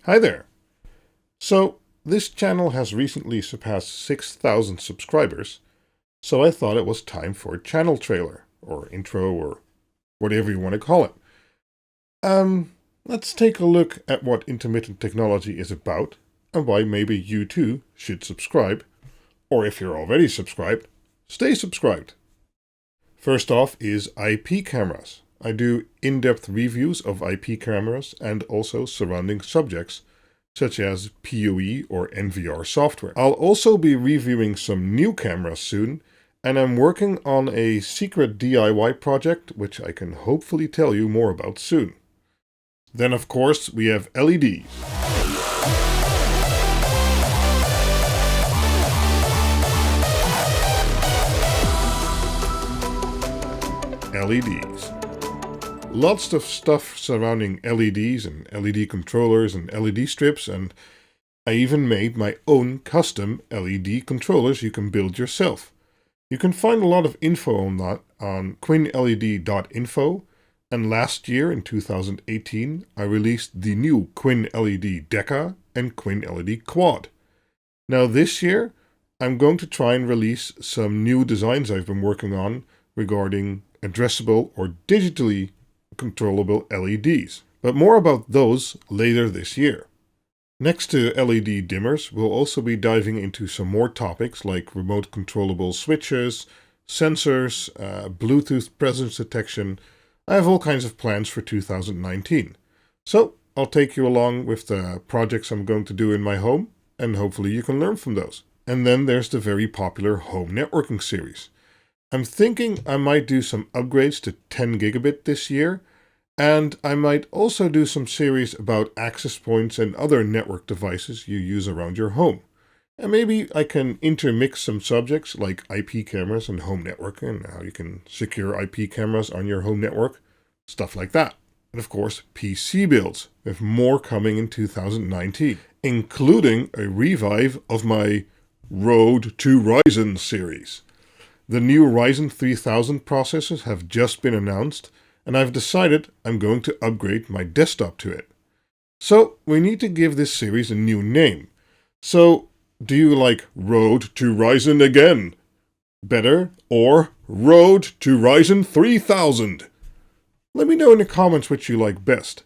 Hi there. So, this channel has recently surpassed 6,000 subscribers, so I thought it was time for a channel trailer, or intro, or whatever you want to call it. Let's take a look at what intermittent technology is about, and why maybe you too should subscribe, or if you're already subscribed, stay subscribed. First off is IP cameras. I do in-depth reviews of IP cameras and also surrounding subjects, such as PoE or NVR software. I'll also be reviewing some new cameras soon, and I'm working on a secret DIY project which I can hopefully tell you more about soon. Then of course we have LEDs. LEDs. Lots of stuff surrounding LEDs and LED controllers and LED strips, and I even made my own custom LED controllers you can build yourself. You can find a lot of info on that on quinled.info, and last year in 2018 I released the new QuinLED Deca and QuinLED Quad. Now this year I'm going to try and release some new designs I've been working on regarding addressable or digitally controllable LEDs, but more about those later this year. Next to LED dimmers, we'll also be diving into some more topics like remote controllable switches, sensors, Bluetooth presence detection. I have all kinds of plans for 2019. So I'll take you along with the projects I'm going to do in my home, and hopefully you can learn from those. And then there's the very popular home networking series. I'm thinking I might do some upgrades to 10 gigabit this year, and I might also do some series about access points and other network devices you use around your home. And maybe I can intermix some subjects like IP cameras and home networking, and how you can secure IP cameras on your home network, stuff like that. And of course, PC builds, with more coming in 2019, including a revive of my Road to Ryzen series. The new Ryzen 3000 processors have just been announced, and I've decided I'm going to upgrade my desktop to it. So we need to give this series a new name. So do you like Road to Ryzen again better, or Road to Ryzen 3000? Let me know in the comments which you like best.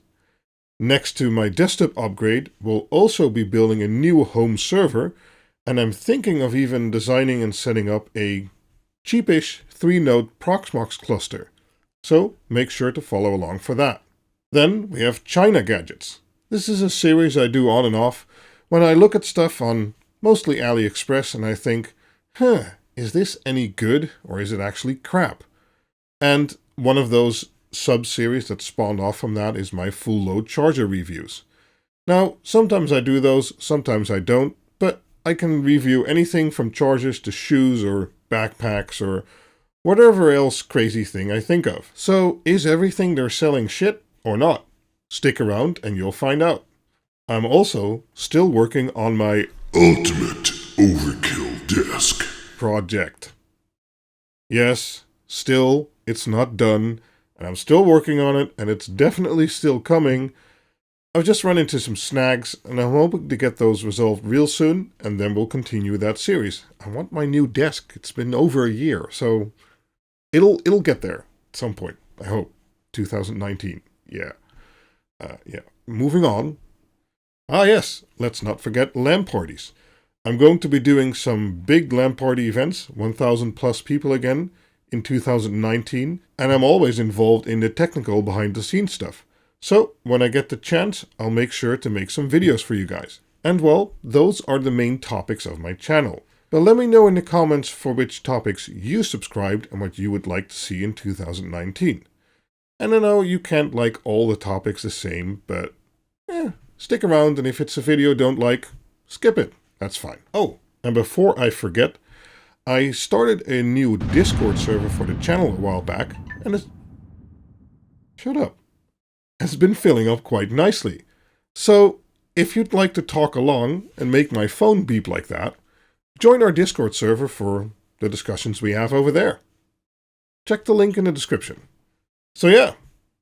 Next to my desktop upgrade, we'll also be building a new home server, and I'm thinking of even designing and setting up a cheapish 3-node Proxmox cluster, so make sure to follow along for that. Then we have China gadgets. This is a series I do on and off when I look at stuff on mostly AliExpress and I think, is this any good or is it actually crap? And one of those sub-series that spawned off from that is my full load charger reviews. Now, sometimes I do those, sometimes I don't, but I can review anything from chargers to shoes or backpacks or whatever else crazy thing I think of. So is everything they're selling shit or not? Stick around and you'll find out. I'm also still working on my ultimate overkill desk project. Yes, still, it's not done, and I'm still working on it, and it's definitely still coming. I've just run into some snags, and I'm hoping to get those resolved real soon, and then we'll continue that series. I want my new desk. It's been over a year, so it'll get there at some point, I hope. 2019. Yeah. Moving on. Yes, let's not forget LAN parties. I'm going to be doing some big LAN party events, 1,000 plus people again, in 2019, and I'm always involved in the technical behind-the-scenes stuff. So, when I get the chance, I'll make sure to make some videos for you guys. And well, those are the main topics of my channel. But let me know in the comments for which topics you subscribed and what you would like to see in 2019. And I know you can't like all the topics the same, but stick around, and if it's a video you don't like, skip it. That's fine. Oh, and before I forget, I started a new Discord server for the channel a while back, and it's... Shut up. Has been filling up quite nicely. So, if you'd like to talk along and make my phone beep like that, join our Discord server for the discussions we have over there. Check the link in the description. So yeah,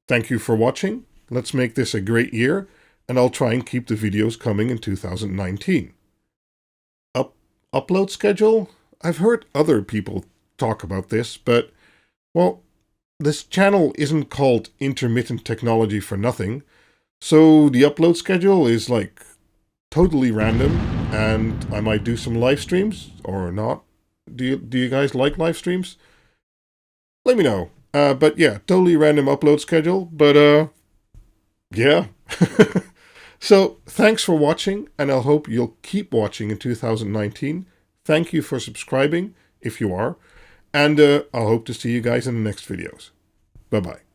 thank you for watching. Let's make this a great year, and I'll try and keep the videos coming in 2019. Upload schedule? I've heard other people talk about this, but, well, this channel isn't called Intermittent Technology for nothing, so the upload schedule is like totally random, and I might do some live streams or not. Do you guys like live streams? Let me know. But yeah, totally random upload schedule, but yeah. So, thanks for watching, and I hope you'll keep watching in 2019. Thank you for subscribing, if you are, and I'll hope to see you guys in the next videos. Bye-bye.